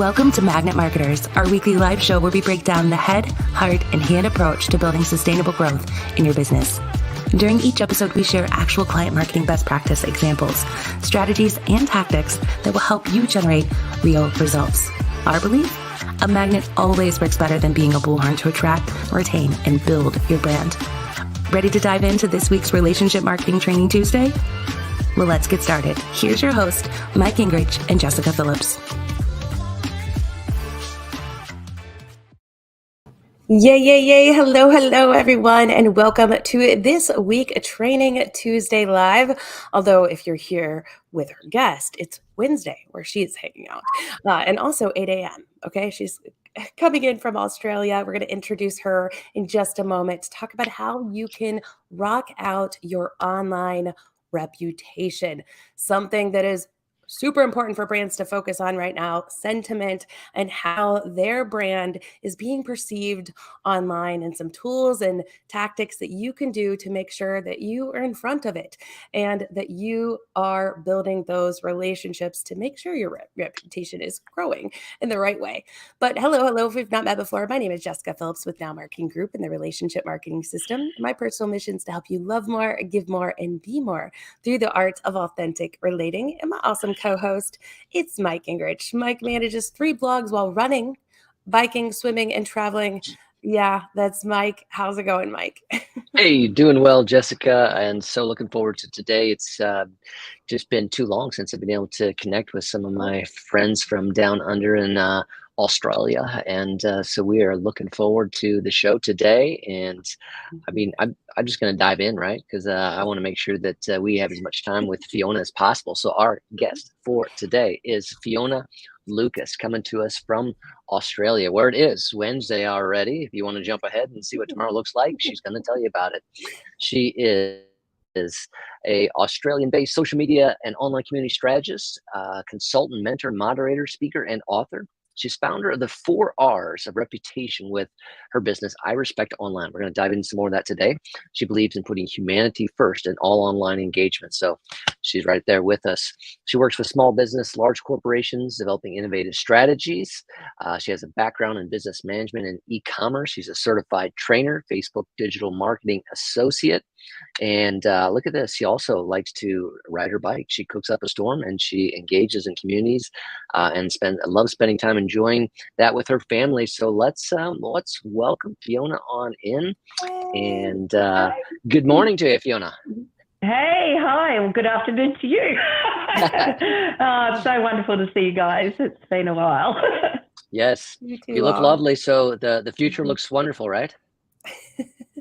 Welcome to Magnet Marketers, our weekly live show where we break down the head, heart, and hand approach to building sustainable growth in your business. During each episode, we share actual client marketing best practice examples, strategies, and tactics that will help you generate real results. Our belief? A magnet always works better than being a bullhorn to attract, retain, and build your brand. Ready to dive into this week's Relationship Marketing Training Tuesday? Well, let's get started. Here's your host, Mike Gingerich and Jessika Phillips. Yay. Hello, everyone, and welcome to this week Training Tuesday Live. Although if you're here with our guest, it's Wednesday where she's hanging out. And also 8 a.m. Okay, she's coming in from Australia. We're going to introduce her in just a moment to talk about how you can rock out your online reputation, something that is super important for brands to focus on right now, sentiment and how their brand is being perceived online, and some tools and tactics that you can do to make sure that you are in front of it and that you are building those relationships to make sure your reputation is growing in the right way. But hello, if we've not met before, my name is Jessika Phillips with Now Marketing Group in the Relationship Marketing System. My personal mission is to help you love more, give more, and be more through the art of authentic relating. And my awesome co-host, it's Mike Gingerich. Mike manages 3 blogs while running, biking, swimming, and traveling. Yeah, that's Mike. How's it going, Mike? Hey, doing well, Jessica, and so looking forward to today. It's just been too long since I've been able to connect with some of my friends from down under in Australia, and so we are looking forward to the show today. And I mean, I'm just going to dive in, right? Because I want to make sure that we have as much time with Fiona as possible. So our guest for today is Fiona Lucas, coming to us from Australia, where it is Wednesday already. If you want to jump ahead and see what tomorrow looks like, she's going to tell you about it. She is a Australian-based social media and online community strategist, consultant, mentor, moderator, speaker, and author. She's founder of the 4 R's of reputation with her business, I Respect Online. We're going to dive into some more of that today. She believes in putting humanity first in all online engagement. So she's right there with us. She works with small business, large corporations, developing innovative strategies. She has a background in business management and e-commerce. She's a certified trainer, Facebook digital marketing associate. And look at this. She also likes to ride her bike. She cooks up a storm and she engages in communities and loves spending time enjoying that with her family. So let's welcome Fiona on in. And good morning to you, Fiona. Hey, hi. Well, good afternoon to you. It's so wonderful to see you guys. It's been a while. Yes, you look lovely. So the future looks wonderful, right?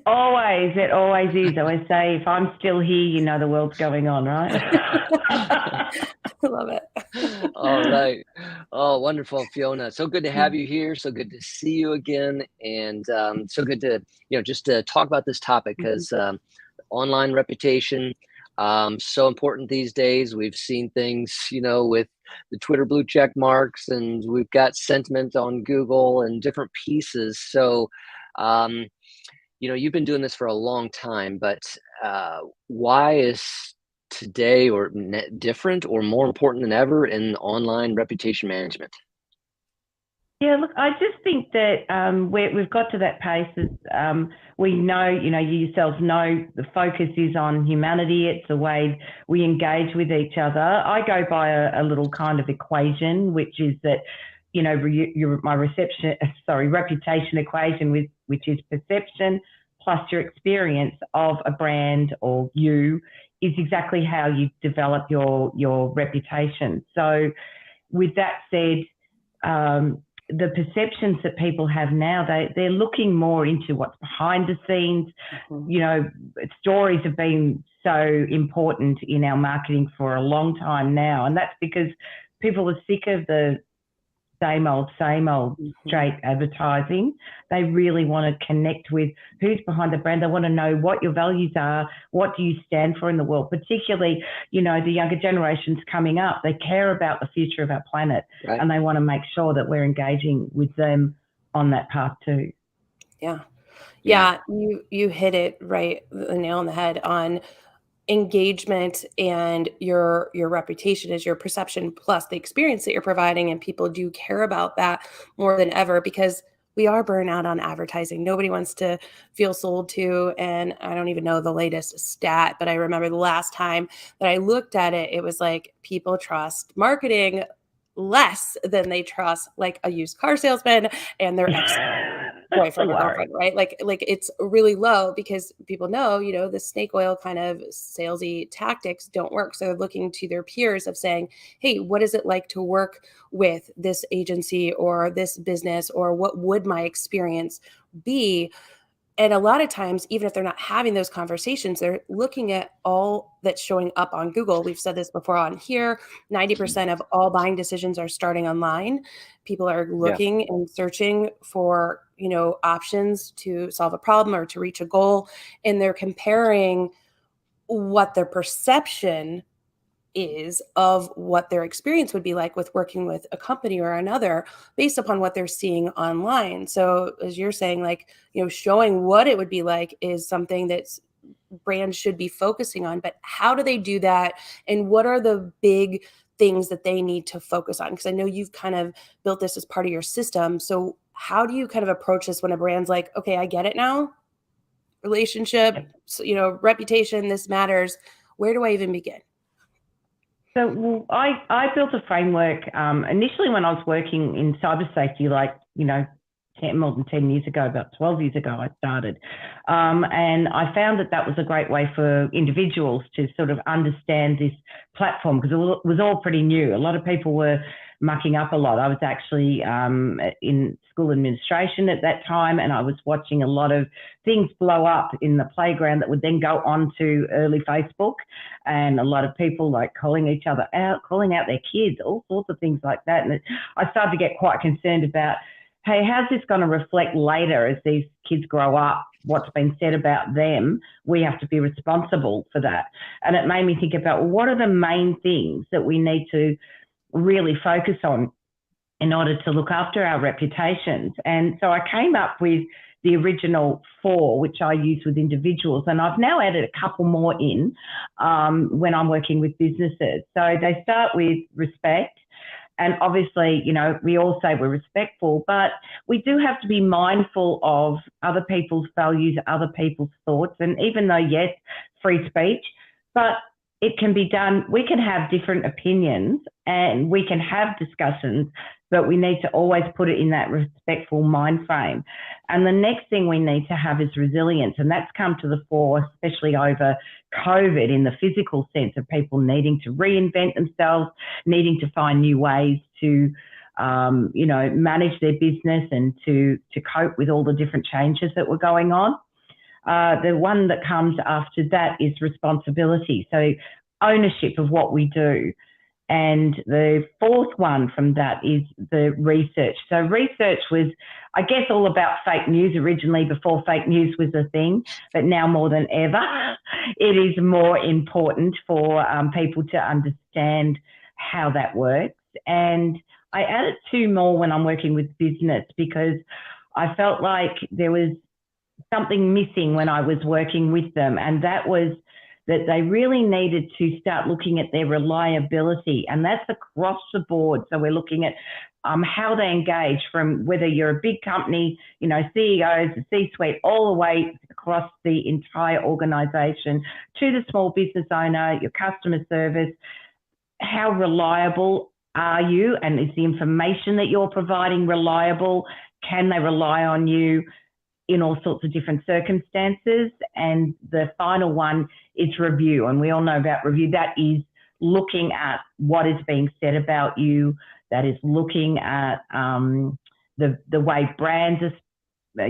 Always. It always is. I always say, if I'm still here, you know the world's going on, right? I love it. All right. Oh, wonderful, Fiona. So good to have you here. So good to see you again. And so good to, just to talk about this topic, because online reputation, so important these days. We've seen things, with the Twitter blue check marks, and we've got sentiment on Google and different pieces. So, you've been doing this for a long time, but why is today or different or more important than ever in online reputation management? Yeah, look, I just think that we've got to that pace. We know, you yourselves know, the focus is on humanity. It's the way we engage with each other. I go by a little kind of equation, which is that, my reputation equation, which is perception plus your experience of a brand or you, is exactly how you develop your reputation. So with that said, the perceptions that people have now, they're looking more into what's behind the scenes. Stories have been so important in our marketing for a long time now, and that's because people are sick of the same old straight advertising. They really want to connect with who's behind the brand. They want to know what your values are, what do you stand for in the world, particularly, the younger generations coming up. They care about the future of our planet, right, and they want to make sure that we're engaging with them on that path too. Yeah, you hit it right, the nail on the head on engagement and your reputation is your perception plus the experience that you're providing, and people do care about that more than ever because we are burnt out on advertising. Nobody wants to feel sold to, and I don't even know the latest stat, but I remember the last time that I looked at it, it was like people trust marketing less than they trust like a used car salesman and their ex boyfriend or girlfriend, right? Like it's really low because people know, the snake oil kind of salesy tactics don't work. So they're looking to their peers of saying, hey, what is it like to work with this agency or this business, or what would my experience be? And a lot of times, even if they're not having those conversations, they're looking at all that's showing up on Google. We've said this before on here, 90% of all buying decisions are starting online. People are looking and searching for, options to solve a problem or to reach a goal. And they're comparing what their perception is of what their experience would be like with working with a company or another based upon what they're seeing online. So as you're saying, like, showing what it would be like is something that's brands should be focusing on, but how do they do that? And what are the big things that they need to focus on? Because I know you've kind of built this as part of your system. So how do you kind of approach this when a brand's like, okay, I get it now, relationship, reputation, this matters. Where do I even begin? So I built a framework initially when I was working in cyber safety, more than 10 years ago, about 12 years ago, I started. And I found that was a great way for individuals to sort of understand this platform because it was all pretty new. A lot of people were mucking up a lot. I was actually in school administration at that time, and I was watching a lot of things blow up in the playground that would then go on to early Facebook, and a lot of people like calling each other out, calling out their kids, all sorts of things like that. And I started to get quite concerned about, hey, how's this going to reflect later as these kids grow up? What's been said about them? We have to be responsible for that. And it made me think about what are the main things that we need to really focus on in order to look after our reputations. And so I came up with the original 4, which I use with individuals. And I've now added a couple more in when I'm working with businesses. So they start with respect. And obviously, we all say we're respectful, but we do have to be mindful of other people's values, other people's thoughts. And even though, yes, free speech, but it can be done. We can have different opinions and we can have discussions, but we need to always put it in that respectful mind frame. And the next thing we need to have is resilience. And that's come to the fore, especially over COVID, in the physical sense of people needing to reinvent themselves, needing to find new ways to, manage their business and to cope with all the different changes that were going on. The one that comes after that is responsibility. So ownership of what we do. And the 4th one from that is the research. So research was, I guess, all about fake news originally before fake news was a thing, but now more than ever, it is more important for people to understand how that works. And I added 2 more when I'm working with business because I felt like there was something missing when I was working with them, and that was that they really needed to start looking at their reliability, and that's across the board. So we're looking at how they engage, from whether you're a big company, CEOs, the C-suite, all the way across the entire organization to the small business owner, your customer service. How reliable are you, and is the information that you're providing reliable? Can they rely on you in all sorts of different circumstances? And the final one is review. And we all know about review. That is looking at what is being said about you. That is looking at the way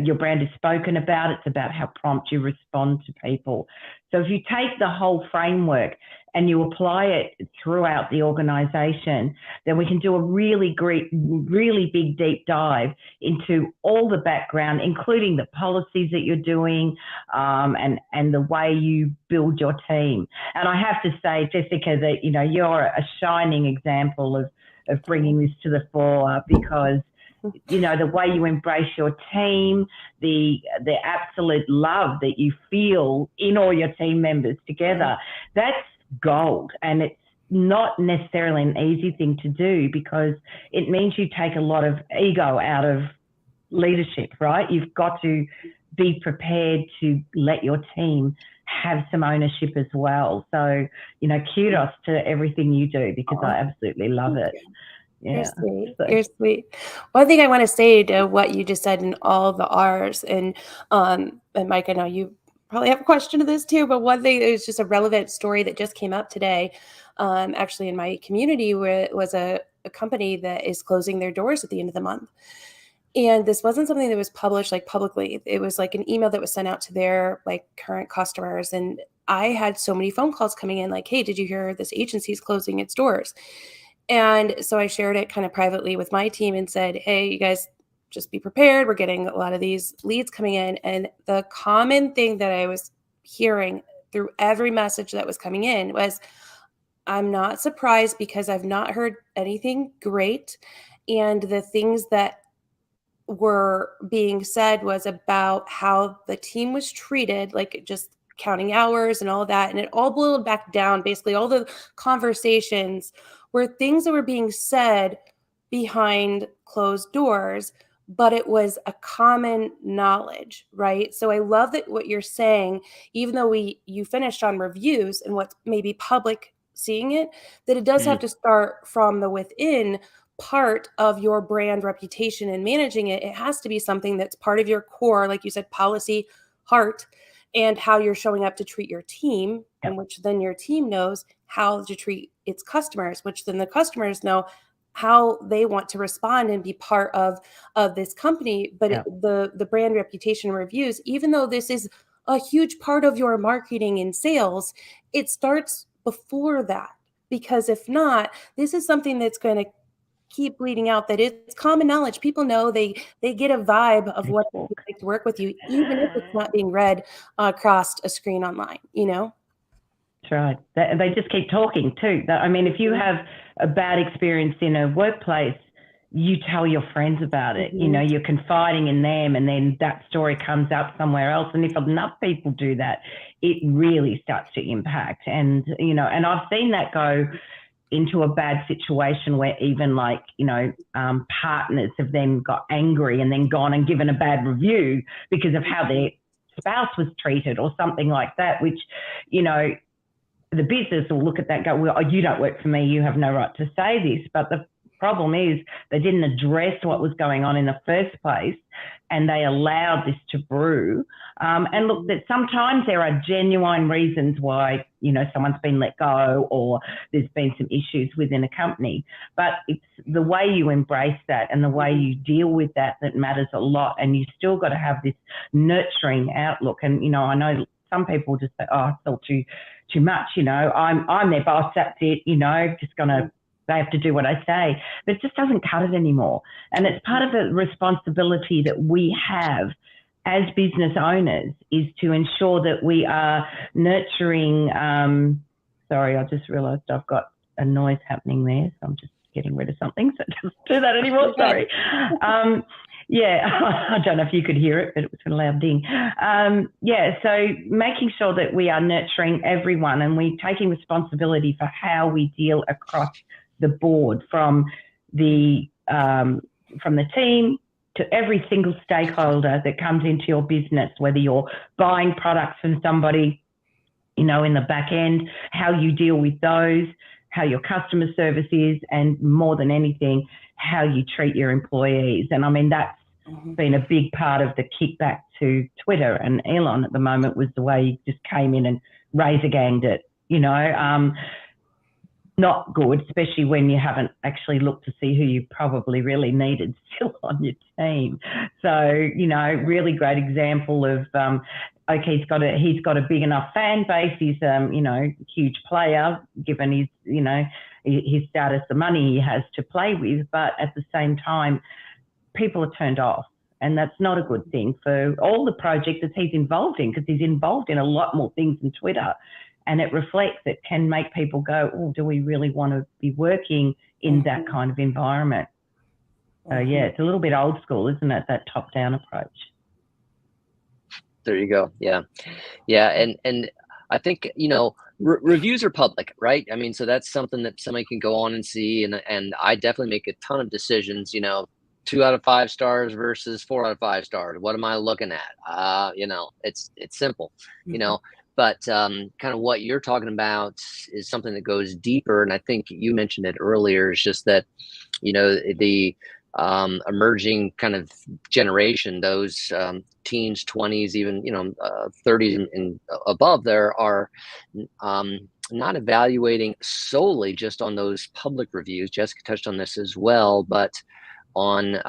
your brand is spoken about. It's about how prompt you respond to people. So if you take the whole framework and you apply it throughout the organization, then we can do a really big deep dive into all the background, including the policies that you're doing, and the way you build your team. And I have to say, Jessika, that you're a shining example of bringing this to the fore, because the way you embrace your team, the absolute love that you feel in all your team members together, that's gold. And it's not necessarily an easy thing to do, because it means you take a lot of ego out of leadership, right? You've got to be prepared to let your team have some ownership as well. So, kudos to everything you do, because I absolutely love it. Yeah. You're sweet. You're sweet. One thing I want to say to what you just said in all the R's, and Mike, I know you probably have a question to this too, but one thing, it was just a relevant story that just came up today, actually in my community, where it was a company that is closing their doors at the end of the month. And this wasn't something that was published like publicly. It was like an email that was sent out to their like current customers. And I had so many phone calls coming in like, hey, did you hear this agency is closing its doors? And so I shared it kind of privately with my team and said, hey, you guys just be prepared. We're getting a lot of these leads coming in. And the common thing that I was hearing through every message that was coming in was, I'm not surprised because I've not heard anything great. And the things that were being said was about how the team was treated, like just counting hours and all of that. And it all boiled back down. Basically, all the conversations were things that were being said behind closed doors, but it was a common knowledge, right? So I love that what you're saying, even though you finished on reviews and what's maybe public seeing it, that it does have to start from the within part of your brand reputation and managing it. It has to be something that's part of your core, like you said, policy, heart, and how you're showing up to treat your team, and which then your team knows how to treat its customers, which then the customers know how they want to respond and be part of this company. But the brand reputation reviews, even though this is a huge part of your marketing and sales, it starts before that, because if not, this is something that's going to keep bleeding out, that it's common knowledge. People know, they get a vibe of what it's like to work with you, even if it's not being read across a screen online, That's right. They just keep talking too. I mean, if you have a bad experience in a workplace, you tell your friends about it. You're confiding in them, and then that story comes up somewhere else. And if enough people do that, it really starts to impact. And, and I've seen that go into a bad situation where even partners have then got angry and then gone and given a bad review because of how their spouse was treated or something like that, which, the business will look at that and go, well, you don't work for me, you have no right to say this. But the problem is they didn't address what was going on in the first place, and they allowed this to brew. And look, that sometimes there are genuine reasons why, someone's been let go or there's been some issues within a company. But it's the way you embrace that and the way you deal with that matters a lot. And you still got to have this nurturing outlook. And, I know some people just say, oh, it's all too much, I'm their boss, that's it, they have to do what I say. But it just doesn't cut it anymore. And it's part of the responsibility that we have as business owners, is to ensure that we are nurturing. Sorry, I just realised I've got a noise happening there, so I'm just getting rid of something, so it doesn't do that anymore. Sorry. I don't know if you could hear it, but it was a loud ding. So making sure that we are nurturing everyone, and we're taking responsibility for how we deal across the board, from the team to every single stakeholder that comes into your business, whether you're buying products from somebody, in the back end, how you deal with those, how your customer service is, and more than anything, how you treat your employees. And I mean, that's been a big part of the kickback to Twitter and Elon at the moment, was the way he just came in and razor-ganged it, not good, especially when you haven't actually looked to see who you probably really needed still on your team. So, really great example of, okay, he's got a big enough fan base. He's, huge player, given his, his status, the money he has to play with. But at the same time, people are turned off. And that's not a good thing for all the projects that he's involved in, because he's involved in a lot more things than Twitter. And it reflects, it can make people go, oh, do we really want to be working in that kind of environment? So, it's a little bit old school, isn't it, that top-down approach? There you go. Yeah. And I think, reviews are public, right? I mean, so that's something that somebody can go on and see. And I definitely make a ton of decisions, 2 out of 5 stars versus 4 out of 5 stars. What am I looking at? It's simple, you know, but kind of what you're talking about is something that goes deeper. And I think you mentioned it earlier, is just that, the emerging kind of generation, those teens, 20s, even 30s and above, there are not evaluating solely just on those public reviews. Jessika touched on this as well, but on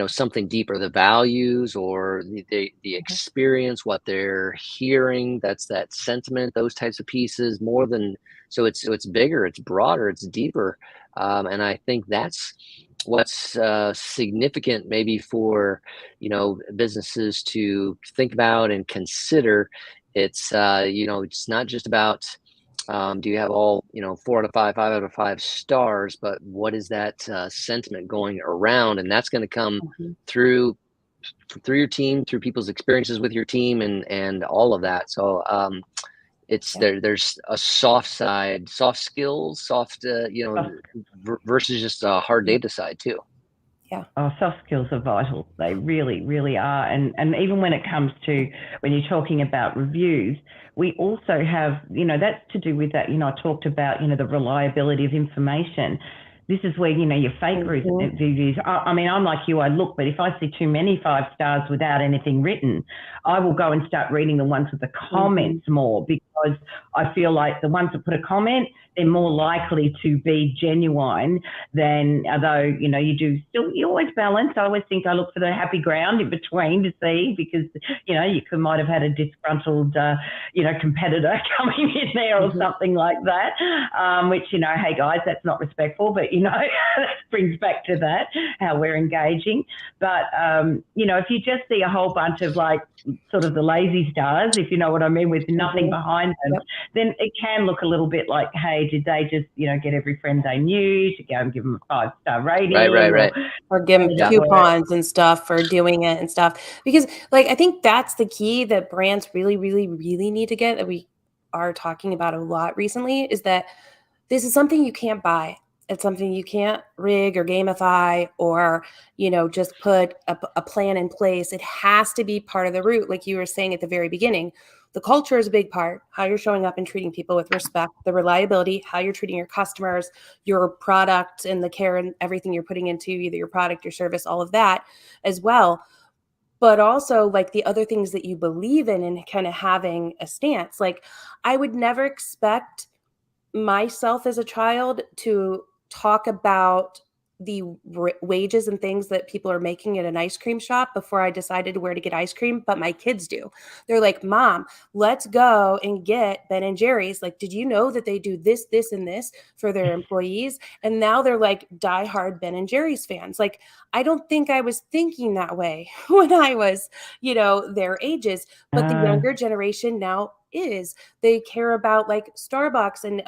something deeper, the values or the experience, what they're hearing. That's that sentiment, those types of pieces, more than. So it's bigger, it's broader, it's deeper, and I think that's what's significant maybe for businesses to think about and consider. It's not just about do you have all 4 out of 5, 5 out of 5 stars, but what is that sentiment going around? And that's going to come through your team, through people's experiences with your team, and all of that. So there's a soft side, soft skills, versus just a hard data side too. Yeah. Oh, soft skills are vital. They really, really are. And even when it comes to when you're talking about reviews, we also have, that's to do with that, I talked about, the reliability of information. This is where, your fake reviews, I mean, I'm like you, I look, but if I see too many 5 stars without anything written, I will go and start reading the ones with the comments more, because I feel like the ones that put a comment, they're more likely to be genuine than, although, you always balance. I always think I look for the happy ground in between to see, because, you might have had a disgruntled, competitor coming in there or something like that, which, hey guys, that's not respectful, but, that brings back to that, how we're engaging. But, if you just see a whole bunch of like sort of the lazy stars, if you know what I mean, with nothing behind them, then it can look a little bit like, hey, did they just, get every friend they knew to go and give them a 5-star rating? Right. Or give them coupons and stuff for doing it and stuff. Because I think that's the key that brands really, really, really need to get, that we are talking about a lot recently, is that this is something you can't buy. It's something you can't rig or gamify or, just put a plan in place. It has to be part of the route. Like you were saying at the very beginning, the culture is a big part, how you're showing up and treating people with respect, the reliability, how you're treating your customers, your product, and the care and everything you're putting into either your product, your service, all of that as well. But also the other things that you believe in and kind of having a stance. I would never expect myself as a child to talk about the wages and things that people are making at an ice cream shop before I decided where to get ice cream, but my kids do. They're like, Mom, let's go and get Ben and Jerry's. Did you know that they do this, this, and this for their employees? And now they're diehard Ben and Jerry's fans. I don't think I was thinking that way when I was, their ages, but the younger generation now is. They care about Starbucks and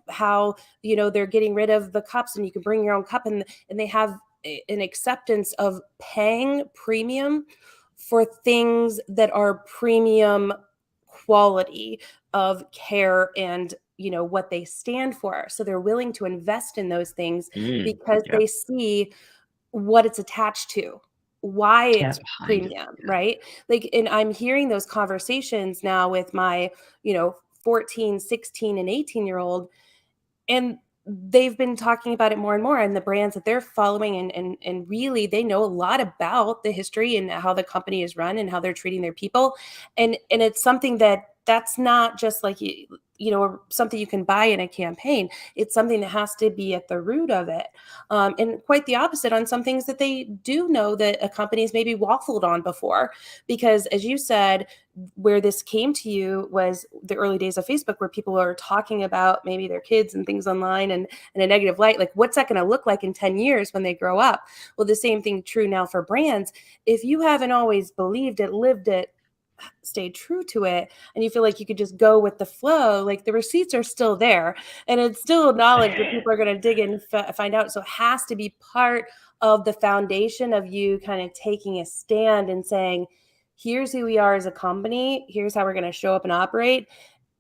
how they're getting rid of the cups and you can bring your own cup, and they have an acceptance of paying premium for things that are premium quality of care and what they stand for. So they're willing to invest in those things because they see what it's attached to, why it's premium, right? And I'm hearing those conversations now with my 14, 16, and 18-year-old, and they've been talking about it more and more, and the brands that they're following, and really they know a lot about the history and how the company is run and how they're treating their people, and it's something that's not just something you can buy in a campaign. It's something that has to be at the root of it, and quite the opposite on some things that they do know that a company's maybe waffled on before. Because as you said, where this came to you was the early days of Facebook, where people are talking about maybe their kids and things online and in a negative light. What's that going to look like in 10 years when they grow up? Well, the same thing true now for brands. If you haven't always believed it, lived it, stay true to it, and you feel like you could just go with the flow, the receipts are still there, and it's still knowledge that people are going to dig in and find out. So it has to be part of the foundation of you kind of taking a stand and saying, here's who we are as a company, here's how we're going to show up and operate.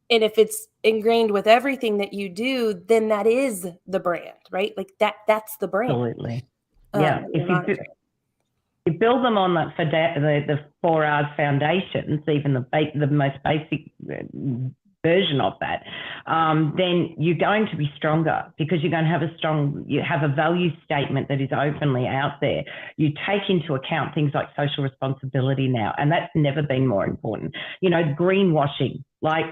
And if it's ingrained with everything that you do, then that is the brand, right? Like that's the brand. Absolutely. Yeah. that If you're you monitoring. you build them on the 4R's foundations, even the most basic version of that, then you're going to be stronger because you're going to have you have a value statement that is openly out there. You take into account things like social responsibility now, and that's never been more important. You know, greenwashing, like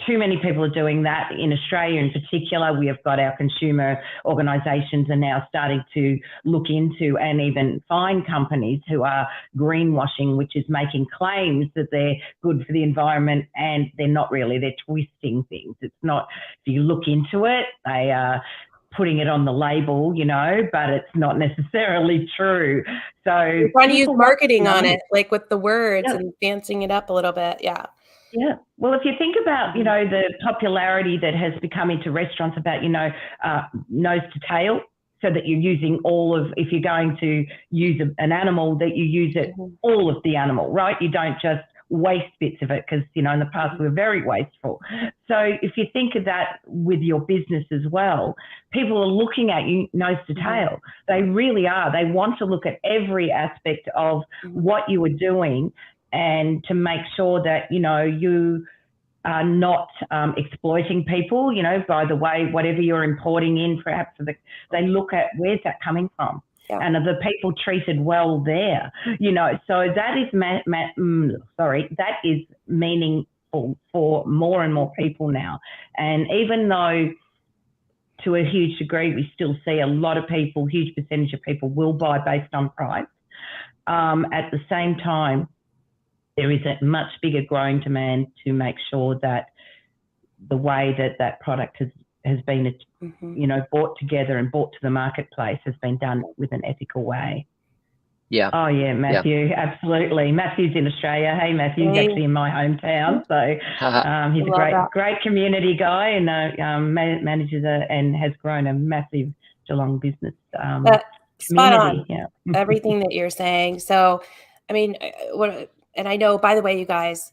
too many people are doing that in Australia in particular. We have got our consumer organisations are now starting to look into and even find companies who are greenwashing, which is making claims that they're good for the environment and they're not really. They're twisting things. It's not, if you look into it, they are putting it on the label, you know, but it's not necessarily true. So You're trying to use people marketing want on to know. it, like with the words Yeah. and fancying it up a little bit. Yeah. Yeah. Well, if you think about, you know, the popularity that has become into restaurants about, you know, nose to tail, so that you're using if you're going to use an animal, that you use it, all of the animal, right? You don't just waste bits of it because, you know, in the past we were very wasteful. So if you think of that with your business as well, people are looking at you nose to tail. They really are. They want to look at every aspect of what you are doing and to make sure that, you know, you are not exploiting people, you know, by the way, whatever you're importing in, perhaps they look at where's that coming from. Yeah. And are the people treated well there? You know, so that is that is meaningful for more and more people now. And even though to a huge degree we still see a lot of people, huge percentage of people will buy based on price, at the same time, there is a much bigger growing demand to make sure that the way that product has been, you know, brought together and brought to the marketplace has been done with an ethical way. Yeah. Oh yeah, Matthew, absolutely. Matthew's in Australia. Hey, Matthew's actually in my hometown, so he's a great community guy and manages and has grown a massive Geelong business spot community. on. Yeah, Everything that you're saying. So, I mean, and I know, by the way, you guys,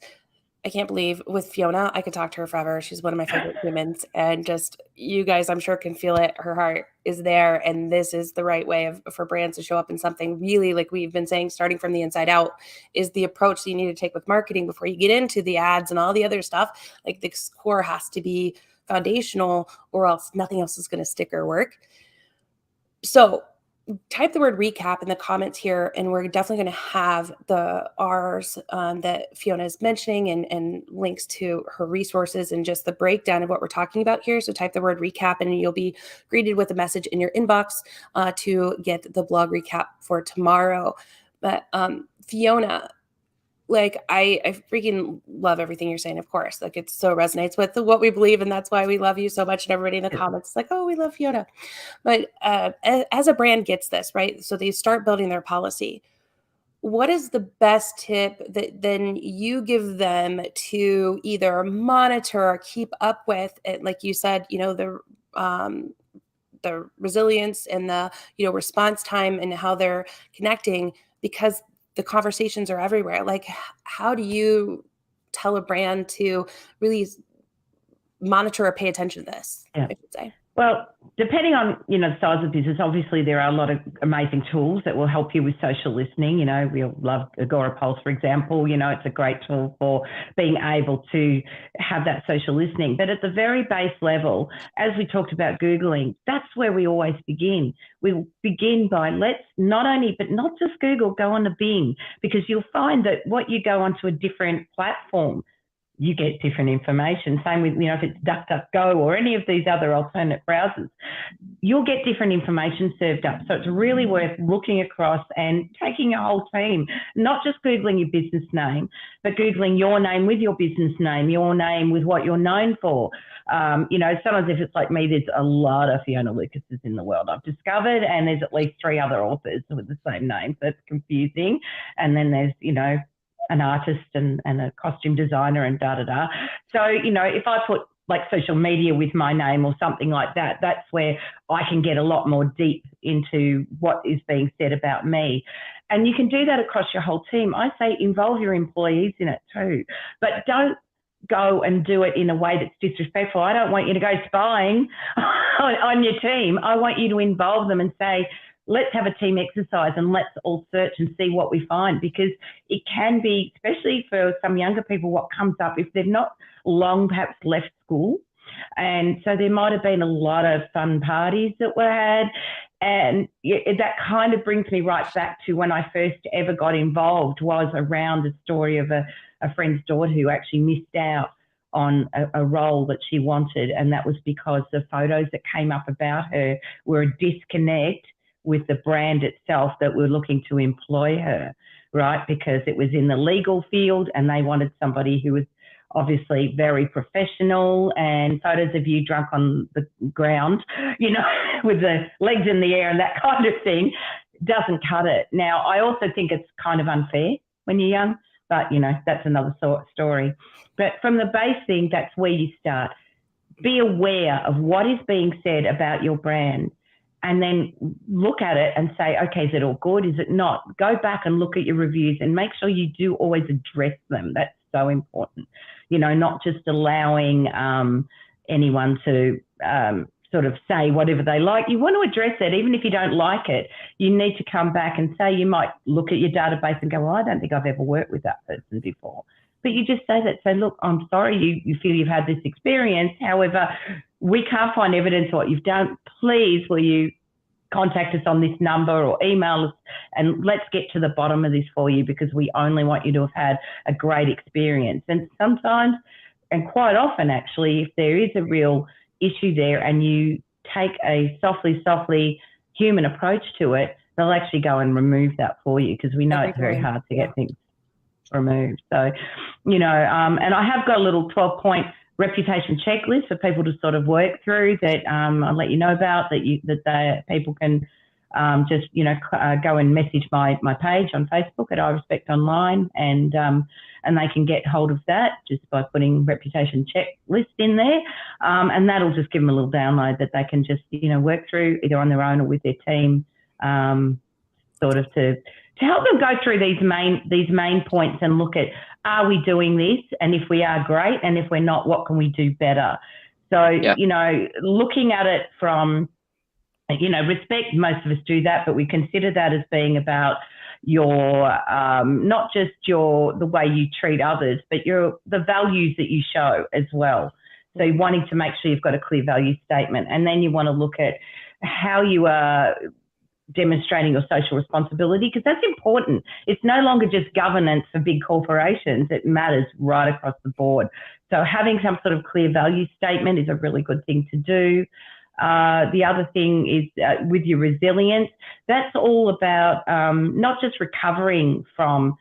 I can't believe with Fiona, I could talk to her forever. She's one of my favorite humans. And just you guys, I'm sure can feel it. Her heart is there. And this is the right way for brands to show up in something really, like we've been saying, starting from the inside out is the approach that you need to take with marketing before you get into the ads and all the other stuff. Like the core has to be foundational or else nothing else is going to stick or work. So type the word recap in the comments here, and we're definitely going to have the R's that Fiona is mentioning and links to her resources and just the breakdown of what we're talking about here. So type the word recap and you'll be greeted with a message in your inbox to get the blog recap for tomorrow. But Fiona, like I freaking love everything you're saying, of course. Like it so resonates with what we believe, and that's why we love you so much. And everybody in the comments is like, oh, we love Fiona. But as a brand gets this, right? So they start building their policy. What is the best tip that then you give them to either monitor or keep up with it? Like you said, you know, the resilience and the, you know, response time and how they're connecting, because the conversations are everywhere. Like, how do you tell a brand to really monitor or pay attention to this? Yeah. I should say. Well, depending on, you know, the size of business, obviously there are a lot of amazing tools that will help you with social listening. You know, we love Agora Pulse, for example. You know, it's a great tool for being able to have that social listening. But at the very base level, as we talked about Googling, that's where we always begin. We begin by not just Google, go on to Bing, because you'll find that what you go onto a different platform, you get different information. Same with, you know, if it's DuckDuckGo or any of these other alternate browsers, you'll get different information served up. So it's really worth looking across and taking a whole team, not just Googling your business name, but Googling your name with your business name, your name with what you're known for. You know, sometimes if it's like me, there's a lot of Fiona Lucases in the world I've discovered, and there's at least 3 other authors with the same name. So it's confusing. And then there's, you know, an artist and a costume designer and da-da-da. So, you know, if I put like social media with my name or something like that, that's where I can get a lot more deep into what is being said about me. And you can do that across your whole team. I say involve your employees in it too, but don't go and do it in a way that's disrespectful. I don't want you to go spying on your team. I want you to involve them and say, let's have a team exercise and let's all search and see what we find, because it can be, especially for some younger people, what comes up if they've not long perhaps left school. And so there might have been a lot of fun parties that were had. And that kind of brings me right back to when I first ever got involved, was around the story of a friend's daughter who actually missed out on a role that she wanted. And that was because the photos that came up about her were a disconnect with the brand itself that were looking to employ her, right? Because it was in the legal field and they wanted somebody who was obviously very professional, and photos of you drunk on the ground, you know, with the legs in the air and that kind of thing doesn't cut it. Now, I also think it's kind of unfair when you're young, but, you know, that's another story. But from the base thing, that's where you start. Be aware of what is being said about your brand, and then look at it and say, okay, is it all good? Is it not? Go back and look at your reviews and make sure you do always address them. That's so important. You know, not just allowing anyone to sort of say whatever they like. You want to address it. Even if you don't like it, you need to come back and say, you might look at your database and go, well, I don't think I've ever worked with that person before. But you just say that, say, look, I'm sorry you feel you've had this experience. However, we can't find evidence of what you've done. Please, will you contact us on this number or email us, and let's get to the bottom of this for you, because we only want you to have had a great experience. And sometimes, and quite often actually, if there is a real issue there and you take a softly human approach to it, they'll actually go and remove that for you, because we know it's very hard to get things removed. So, you know, and I have got a little 12-point reputation checklist for people to sort of work through that I'll let you know about, that people can just, you know, go and message my page on Facebook at I Respect Online, and they can get hold of that just by putting reputation checklist in there, and that'll just give them a little download that they can just, you know, work through either on their own or with their team, sort of to help them go through these main points and look at, are we doing this? And if we are, great. And if we're not, what can we do better? So, you know, looking at it from, you know, respect, most of us do that, but we consider that as being about your, not just the way you treat others, but the values that you show as well. So you're wanting to make sure you've got a clear value statement. And then you want to look at how you are demonstrating your social responsibility, because that's important. It's no longer just governance for big corporations. It matters right across the board. So having some sort of clear value statement is a really good thing to do. The other thing is with your resilience, that's all about not just recovering from,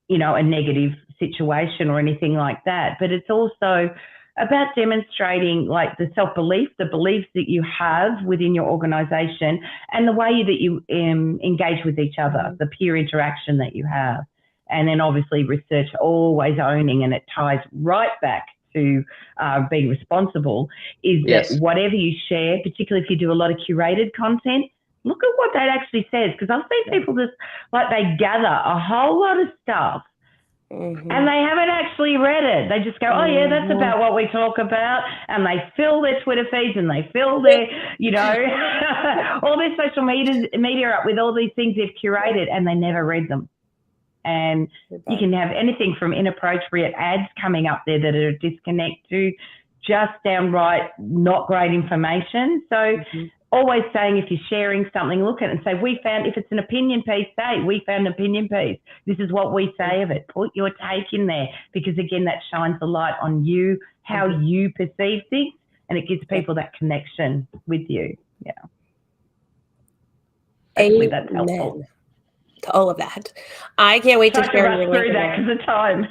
you know, a negative situation or anything like that, but it's also about demonstrating like the self-belief, the beliefs that you have within your organisation, and the way that you engage with each other, the peer interaction that you have. And then obviously research, always owning, and it ties right back to being responsible, is that whatever you share, particularly if you do a lot of curated content, look at what that actually says, because I've seen people just like they gather a whole lot of stuff, and they haven't actually read it. They just go, oh, yeah, that's about what we talk about. And they fill their Twitter feeds and they fill their, you know, all their social media up with all these things they've curated, and they never read them. And you can have anything from inappropriate ads coming up there that are a disconnect to just downright not great information. So always saying, if you're sharing something, look at it and say, we found, if it's an opinion piece, say, we found an opinion piece. This is what we say of it. Put your take in there, because again, that shines a light on you, how you perceive things, and it gives people that connection with you. Yeah. Hopefully that's helpful. To all of that. I can't wait to share rush through that because of time.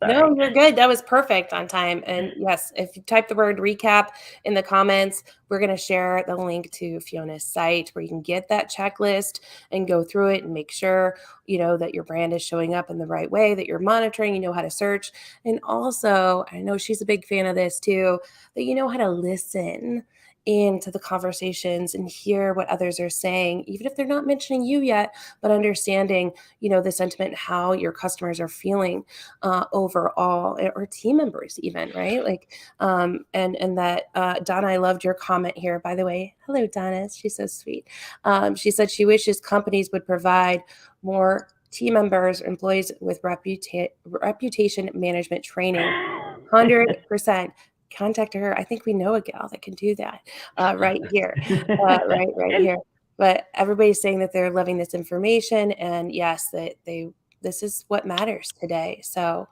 No, you're good. That was perfect on time. And yes, if you type the word recap in the comments, we're going to share the link to Fiona's site where you can get that checklist and go through it and make sure, you know, that your brand is showing up in the right way, that you're monitoring, you know how to search. And also, I know she's a big fan of this too, that you know how to listen into the conversations and hear what others are saying, even if they're not mentioning you yet, but understanding, the sentiment, how your customers are feeling overall, or team members even, right? Like, and that, Donna, I loved your comment here, by the way. Hello, Donna. She's so sweet. She said she wishes companies would provide more team members or employees with reputation management training. 100%. Contact her. I think we know a gal that can do that right here. Right here. But everybody's saying that they're loving this information, and yes, that this is what matters today. So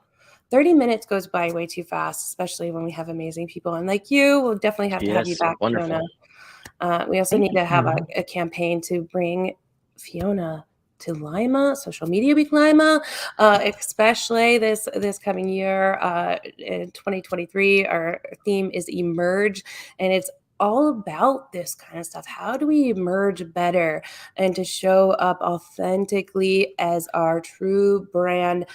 30 minutes goes by way too fast, especially when we have amazing people. And like you, we'll definitely have to have you back, wonderful. Fiona. We also need to have a campaign to bring Fiona to Lima, Social Media Week Lima, especially this coming year, in 2023. Our theme is Emerge, and it's all about this kind of stuff. How do we emerge better and to show up authentically as our true brand,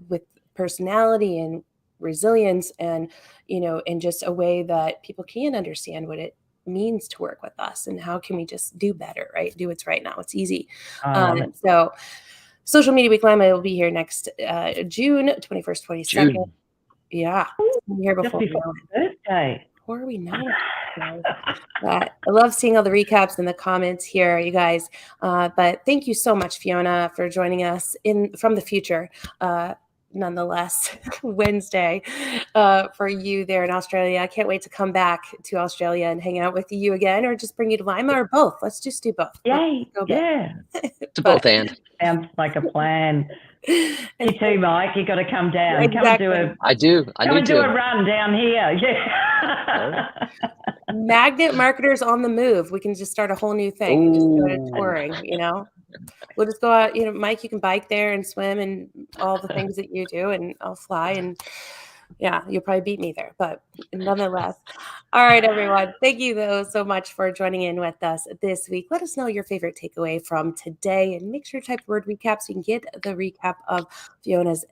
with personality and resilience, and in just a way that people can understand what it means to work with us, and how can we just do better, right? Do what's right now. It's easy. So Social Media Week Lima will be here next June 21st, 22nd. June. Yeah. Here before just before my birthday. Before we know it. I love seeing all the recaps in the comments here, you guys. But thank you so much, Fiona, for joining us from the future. Nonetheless, Wednesday for you there in Australia. I can't wait to come back to Australia and hang out with you again, or just bring you to Lima, or both. Let's just do both. Yay! Yeah. To both and. Sounds like a plan. You too, Mike. You got to come down. Exactly. Come and do a. I do. Come and do a run down here. Yeah. Magnet marketers on the move. We can just start a whole new thing and just go to touring. We'll just go out. Mike, you can bike there and swim and all the things that you do, and I'll fly, and yeah, you'll probably beat me there, but nonetheless. All right, everyone. Thank you though so much for joining in with us this week. Let us know your favorite takeaway from today, and make sure to type the word recap so you can get the recap of Fiona's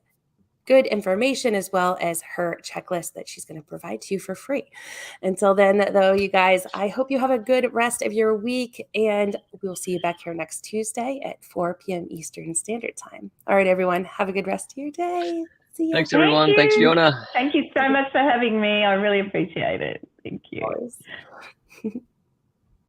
good information, as well as her checklist that she's going to provide to you for free. Until then, though, you guys, I hope you have a good rest of your week, and we'll see you back here next Tuesday at 4 p.m. Eastern Standard Time. All right, everyone, have a good rest of your day. See you. Thanks, everyone. Thanks, Fiona. Thank you so much for having me. I really appreciate it. Thank you.